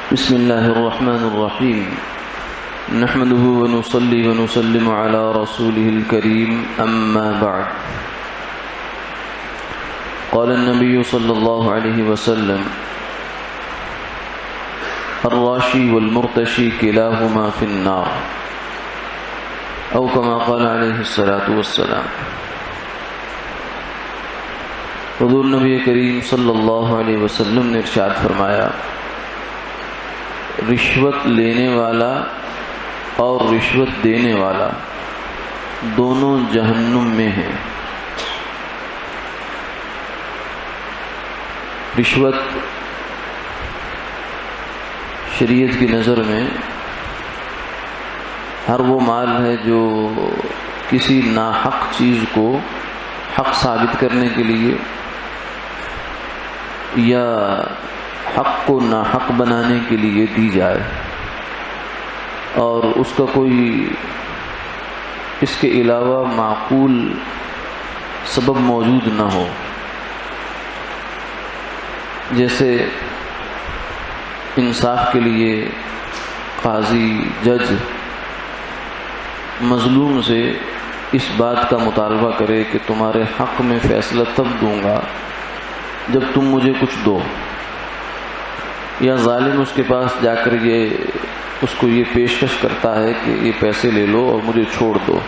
بسم الله الرحمن الرحيم نحمده ونصلي ونسلم على رسوله الكريم أما بعد قال النبي صلى الله عليه وسلم الراشي والمرتشي كلاهما في النار أو كما قال عليه الصلاة والسلام۔ حضور نبی کریم صلی اللہ علیہ وسلم نے ارشاد فرمایا، رشوت لینے والا اور رشوت دینے والا دونوں جہنم میں ہیں۔ رشوت شریعت کی نظر میں ہر وہ مال ہے جو کسی ناحق چیز کو حق ثابت کرنے کے لیے یا حق کو ناحق بنانے کے لیے دی جائے اور اس کا کوئی اس کے علاوہ معقول سبب موجود نہ ہو، جیسے انصاف کے لیے قاضی جج مظلوم سے اس بات کا مطالبہ کرے کہ تمہارے حق میں فیصلہ تب دوں گا جب تم مجھے کچھ دو، یا ظالم اس کے پاس جا کر اس کو یہ پیشکش کرتا ہے کہ یہ پیسے لے لو اور مجھے چھوڑ دو،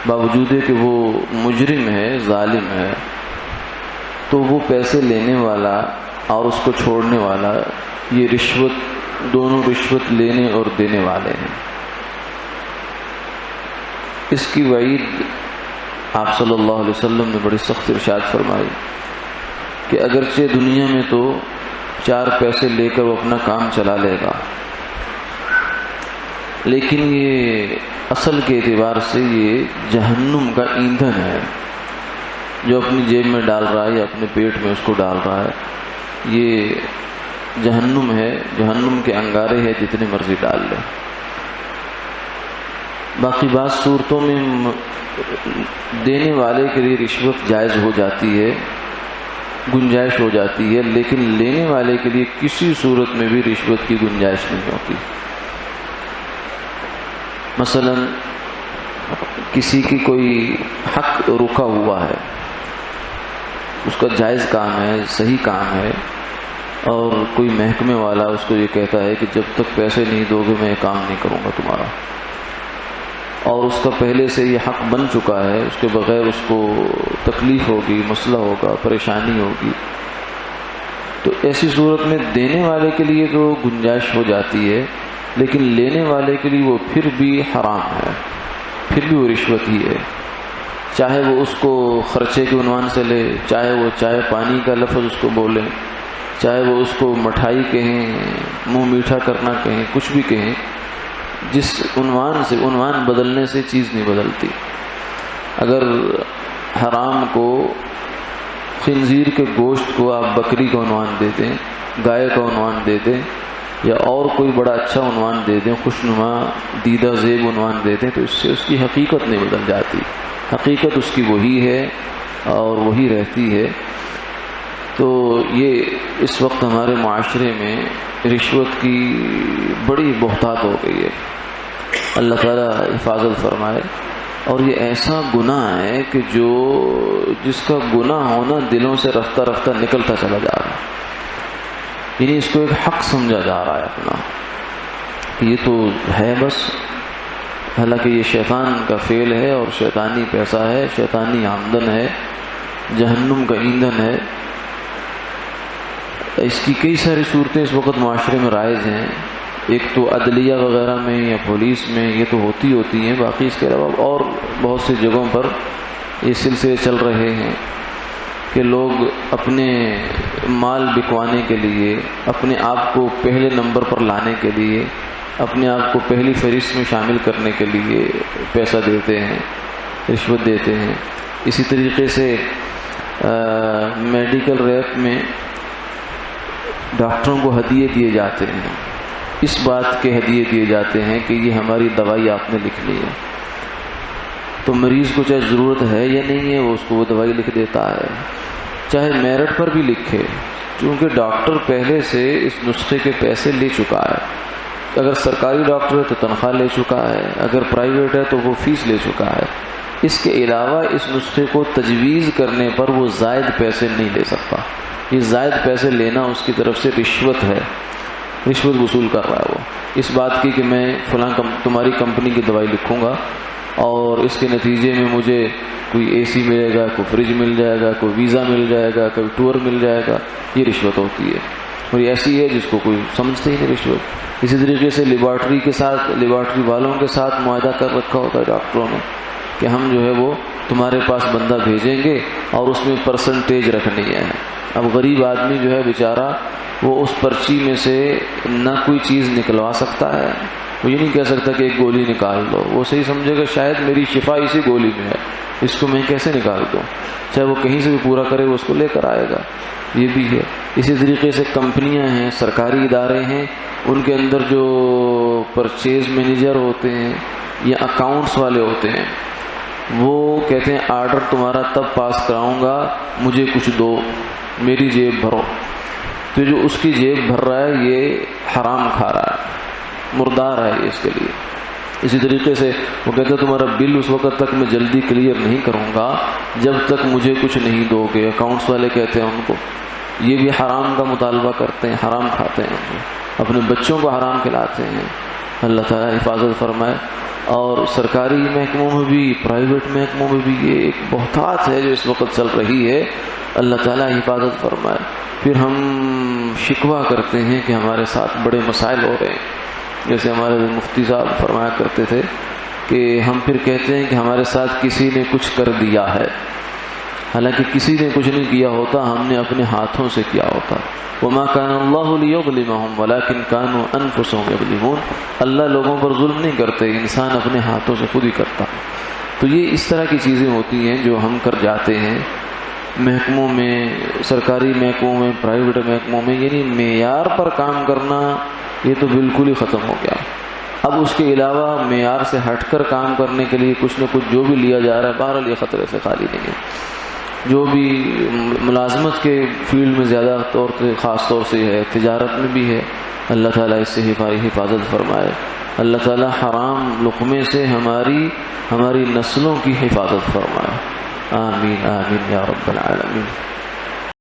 باوجود کہ وہ مجرم ہے، ظالم ہے، تو وہ پیسے لینے والا اور اس کو چھوڑنے والا یہ رشوت، دونوں رشوت لینے اور دینے والے ہیں۔ اس کی وعید آپ صلی اللہ علیہ وسلم نے بڑی سخت ارشاد فرمائی کہ اگرچہ دنیا میں تو 4 پیسے لے کر وہ اپنا کام چلا لے گا، لیکن یہ اصل کے اعتبار سے یہ جہنم کا ایندھن ہے جو اپنی جیب میں ڈال رہا ہے یا اپنے پیٹ میں اس کو ڈال رہا ہے، یہ جہنم ہے، جہنم کے انگارے ہیں، جتنے مرضی ڈال لے۔ باقی بعض صورتوں میں دینے والے کے لیے رشوت جائز ہو جاتی ہے، گنجائش ہو جاتی ہے، لیکن لینے والے کے لیے کسی صورت میں بھی رشوت کی گنجائش نہیں ہوتی۔ مثلا کسی کی کوئی حق رکا ہوا ہے، اس کا جائز کام ہے، صحیح کام ہے، اور کوئی محکمے والا اس کو یہ کہتا ہے کہ جب تک پیسے نہیں دو گے میں یہ کام نہیں کروں گا تمہارا، اور اس کا پہلے سے یہ حق بن چکا ہے، اس کے بغیر اس کو تکلیف ہوگی، مسئلہ ہوگا، پریشانی ہوگی، تو ایسی صورت میں دینے والے کے لیے تو گنجائش ہو جاتی ہے، لیکن لینے والے کے لیے وہ پھر بھی حرام ہے، پھر بھی وہ رشوت ہی ہے، چاہے وہ اس کو خرچے کے عنوان سے لے، چاہے وہ چائے پانی کا لفظ اس کو بولے، چاہے وہ اس کو مٹھائی کہیں، منہ میٹھا کرنا کہیں، کچھ بھی کہیں، جس عنوان سے، عنوان بدلنے سے چیز نہیں بدلتی۔ اگر حرام کو، خنزیر کے گوشت کو آپ بکری کا عنوان دے دیں، گائے کا عنوان دے دیں، یا اور کوئی بڑا اچھا عنوان دے دیں، خوشنما دیدہ زیب عنوان دے دیں، تو اس سے اس کی حقیقت نہیں بدل جاتی، حقیقت اس کی وہی ہے اور وہی رہتی ہے۔ تو یہ اس وقت ہمارے معاشرے میں رشوت کی بڑی بہتات ہو گئی ہے، اللہ تعالیٰ حفاظت فرمائے۔ اور یہ ایسا گناہ ہے کہ جس کا گناہ ہونا دلوں سے رفتہ رفتہ نکلتا چلا جا رہا ہے، یعنی اس کو ایک حق سمجھا جا رہا ہے اپنا، یہ تو ہے بس، حالانکہ یہ شیطان کا فعل ہے اور شیطانی پیسہ ہے، شیطانی آمدن ہے، جہنم کا ایندھن ہے۔ اس کی کئی ساری صورتیں اس وقت معاشرے میں رائج ہیں، ایک تو عدلیہ وغیرہ میں یا پولیس میں یہ تو ہوتی ہیں، باقی اس کے علاوہ اور بہت سی جگہوں پر یہ سلسلے چل رہے ہیں کہ لوگ اپنے مال بکوانے کے لیے، اپنے آپ کو پہلے نمبر پر لانے کے لیے، اپنے آپ کو پہلی فہرست میں شامل کرنے کے لیے پیسہ دیتے ہیں، رشوت دیتے ہیں۔ اسی طریقے سے میڈیکل ریپ میں ڈاکٹروں کو ہدیے دیے جاتے ہیں، اس بات کے ہدیے دیے جاتے ہیں کہ یہ ہماری دوائی آپ نے لکھ لی ہے، تو مریض کو چاہے ضرورت ہے یا نہیں ہے، وہ اس کو وہ دوائی لکھ دیتا ہے، چاہے میرٹ پر بھی لکھے، چونکہ ڈاکٹر پہلے سے اس نسخے کے پیسے لے چکا ہے. اگر سرکاری ڈاکٹر ہے تو تنخواہ لے چکا ہے، اگر پرائیویٹ ہے تو وہ فیس لے چکا ہے. اس کے علاوہ اس نسخے کو تجویز کرنے پر وہ زائد پیسے نہیں لے سکتا. یہ زائد پیسے لینا اس کی طرف سے رشوت ہے، رشوت وصول کر رہا ہے وہ، اس بات کی کہ میں فلاں تمہاری کمپنی کی دوائی لکھوں گا اور اس کے نتیجے میں مجھے کوئی اے سی ملے گا، کوئی فریج مل جائے گا، کوئی ویزا مل جائے گا، کوئی ٹور مل جائے گا. یہ رشوت ہوتی ہے، اور یہ ایسی ہے جس کو کوئی سمجھتے ہی نہیں رشوت. اسی طریقے سے لیبارٹری کے ساتھ، لیبارٹری والوں کے ساتھ معاہدہ کر رکھا ہوتا ہے ڈاکٹروں نے کہ ہم جو ہے وہ تمہارے پاس بندہ بھیجیں گے اور اس میں پرسنٹیج رکھنی ہے. اب غریب آدمی جو ہے بیچارہ وہ اس پرچی میں سے نہ کوئی چیز نکلوا سکتا ہے، وہ یہ نہیں کہہ سکتا کہ ایک گولی نکال دو. وہ صحیح سمجھے گا شاید میری شفا اسی گولی میں ہے، اس کو میں کیسے نکال دوں. چاہے وہ کہیں سے بھی پورا کرے وہ اس کو لے کر آئے گا. یہ بھی ہے. اسی طریقے سے کمپنیاں ہیں، سرکاری ادارے ہیں، ان کے اندر جو پرچیز مینیجر ہوتے ہیں یا اکاؤنٹس والے ہوتے ہیں، وہ کہتے ہیں آرڈر تمہارا تب پاس کراؤں گا مجھے کچھ دو، میری جیب بھرو. تو جو اس کی جیب بھر رہا ہے یہ حرام کھا رہا ہے، مردار ہے اس کے لیے. اسی طریقے سے وہ کہتے ہیں تمہارا بل اس وقت تک میں جلدی کلیئر نہیں کروں گا جب تک مجھے کچھ نہیں دو گے. اکاؤنٹس والے کہتے ہیں ان کو، یہ بھی حرام کا مطالبہ کرتے ہیں، حرام کھاتے ہیں، اپنے بچوں کو حرام کھلاتے ہیں. اللہ تعالیٰ حفاظت فرمائے. اور سرکاری محکموں میں بھی، پرائیویٹ محکموں میں بھی یہ ایک بہتات ہے جو اس وقت چل رہی ہے. اللہ تعالیٰ حفاظت فرمائے. پھر ہم شکوہ کرتے ہیں کہ ہمارے ساتھ بڑے مسائل ہو رہے ہیں. جیسے ہمارے مفتی صاحب فرمایا کرتے تھے کہ ہم پھر کہتے ہیں کہ ہمارے ساتھ کسی نے کچھ کر دیا ہے، حالانکہ کسی نے کچھ نہیں کیا ہوتا، ہم نے اپنے ہاتھوں سے کیا ہوتا. وما كان الله ليظلمهم ولكن كانوا انفسهم يظلمون. اللہ لوگوں پر ظلم نہیں کرتے، انسان اپنے ہاتھوں سے خود ہی کرتا. تو یہ اس طرح کی چیزیں ہوتی ہیں جو ہم کر جاتے ہیں محکموں میں، سرکاری محکموں میں، پرائیویٹ محکموں میں. یعنی معیار پر کام کرنا یہ تو بالکل ہی ختم ہو گیا. اب اس کے علاوہ معیار سے ہٹ کر کام کرنے کے لیے کچھ نہ کچھ جو بھی لیا جا رہا ہے، بہرحال یہ خطرے سے خالی نہیں ہے. جو بھی ملازمت کے فیلڈ میں زیادہ طور سے، خاص طور سے ہے، تجارت میں بھی ہے، اللہ تعالیٰ اس سے حفاظت فرمائے. اللہ تعالیٰ حرام لقمے سے ہماری نسلوں کی حفاظت فرمائے. آمین آمین یا رب العالمین.